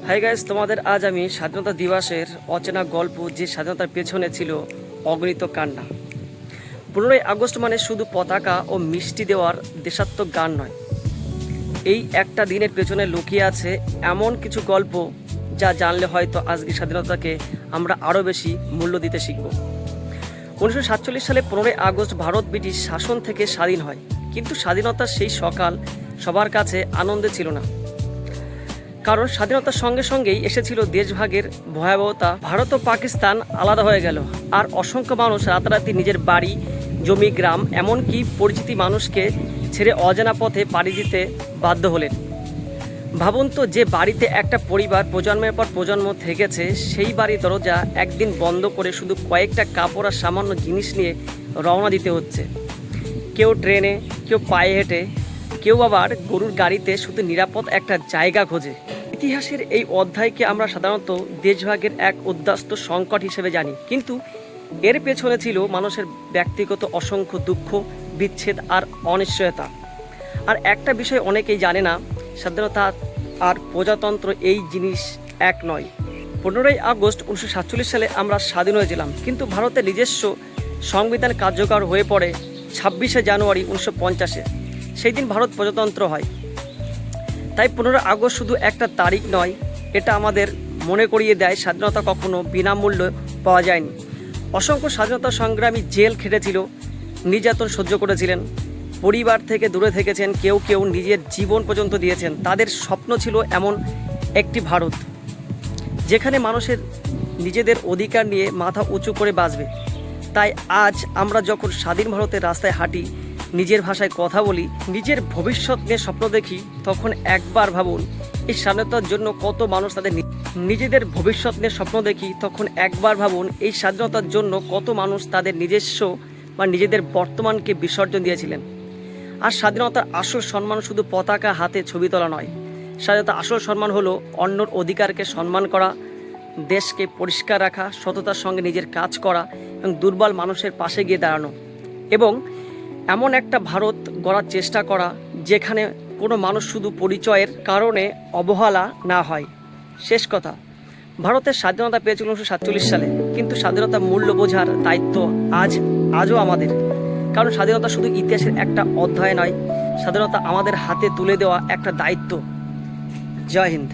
Hi guys, তোমাদের আজ আমি স্বাধীনতা দিবসের অচেনা গল্প, যে স্বাধীনতার পেছনে ছিল অগণিত কান্না। 15ই আগস্ট মানে শুধু পতাকা ও মিষ্টি দেওয়ার দেশাত্মক গান নয়, এই একটা দিনের পেছনে লুকিয়ে আছে এমন কিছু গল্প যা জানলে হয়তো আজকে স্বাধীনতাকে আমরা আরও বেশি মূল্য দিতে শিখব। 1947 সালে 15ই আগস্ট ভারত ব্রিটিশ শাসন থেকে স্বাধীন হয়, কিন্তু স্বাধীনতার সেই সকাল সবার কাছে আনন্দে ছিল না। কারণ স্বাধীনতার সঙ্গে সঙ্গেই এসেছিল দেশভাগের ভয়াবহতা। ভারত ও পাকিস্তান আলাদা হয়ে গেল, আর অসংখ্য মানুষ রাতারাতি নিজের বাড়ি, জমি, গ্রাম, এমনকি পরিচিত মানুষকে ছেড়ে অজানা পথে পাড়ি দিতে বাধ্য হলেন। ভাবুন তো, যে বাড়িতে একটা পরিবার প্রজন্মের পর প্রজন্ম থেকেছে, সেই বাড়ির দরজা একদিন বন্ধ করে শুধু কয়েকটা কাপড় আর সামান্য জিনিস নিয়ে রওনা দিতে হচ্ছে। কেউ ট্রেনে, কেউ পায়ে হেঁটে, কেউ আবার গরুর গাড়িতে, শুধু নিরাপদ একটা জায়গা খোঁজে। ইতিহাসের এই অধ্যায়কে আমরা সাধারণত দেশভাগের এক উদ্বাস্তু সংকট হিসেবে জানি, কিন্তু এর পেছনে ছিল মানুষের ব্যক্তিগত অসংখ্য দুঃখ, বিচ্ছেদ আর অনিশ্চয়তা। আর একটা বিষয় অনেকেই জানে না, স্বাধীনতা আর প্রজাতন্ত্র এই জিনিস এক নয়। 15ই আগস্ট 1947 সালে আমরা স্বাধীন হয়েছিলাম, কিন্তু ভারতের নিজস্ব সংবিধান কার্যকর হয়ে পড়ে 26শে জানুয়ারি 1950-এ। সেই দিন ভারত প্রজাতন্ত্র হয়। তাই 15ই আগস্ট শুধু একটা তারিখ নয়, এটা আমাদের মনে করিয়ে দেয় স্বাধীনতা কখনো বিনামূল্যে পাওয়া যায়নি। অসংখ্য স্বাধীনতা সংগ্রামী জেল খেটেছিল, নির্যাতন সহ্য করেছিলেন, পরিবার থেকে দূরে থেকেছেন, কেউ কেউ নিজের জীবন পর্যন্ত দিয়েছেন। তাদের স্বপ্ন ছিল এমন একটি ভারত যেখানে মানুষের নিজেদের অধিকার নিয়ে মাথা উঁচু করে বাঁচবে। তাই আজ আমরা যখন স্বাধীন ভারতের রাস্তায় হাঁটি, নিজের ভাষায় কথা বলি, নিজের ভবিষ্যৎ নিয়ে স্বপ্ন দেখি, তখন একবার ভাবুন এই স্বাধীনতার জন্য কত মানুষ তাদের নিজেদের ভবিষ্যৎ নিয়ে স্বপ্ন দেখি তখন একবার ভাবুন এই স্বাধীনতার জন্য কত মানুষ তাদের নিজস্ব বা নিজেদের বর্তমানকে বিসর্জন দিয়েছিলেন। আর স্বাধীনতার আসল সম্মান শুধু পতাকা হাতে ছবি তোলা নয়। স্বাধীনতার আসল সম্মান হলো অন্যর অধিকারকে সম্মান করা, দেশকে পরিষ্কার রাখা, সততার সঙ্গে নিজের কাজ করা এবং দুর্বল মানুষের পাশে গিয়ে দাঁড়ানো, এবং এমন একটা ভারত গড়ার চেষ্টা করা যেখানে কোনো মানুষ শুধু পরিচয়ের কারণে অবহেলা না হয়। শেষ কথা, ভারতের স্বাধীনতা পেয়েছিল 1947 সালে, কিন্তু স্বাধীনতার মূল্য বোঝার দায়িত্ব আজও আমাদের। কারণ স্বাধীনতা শুধু ইতিহাসের একটা অধ্যায় নয়, স্বাধীনতা আমাদের হাতে তুলে দেওয়া একটা দায়িত্ব। জয় হিন্দ।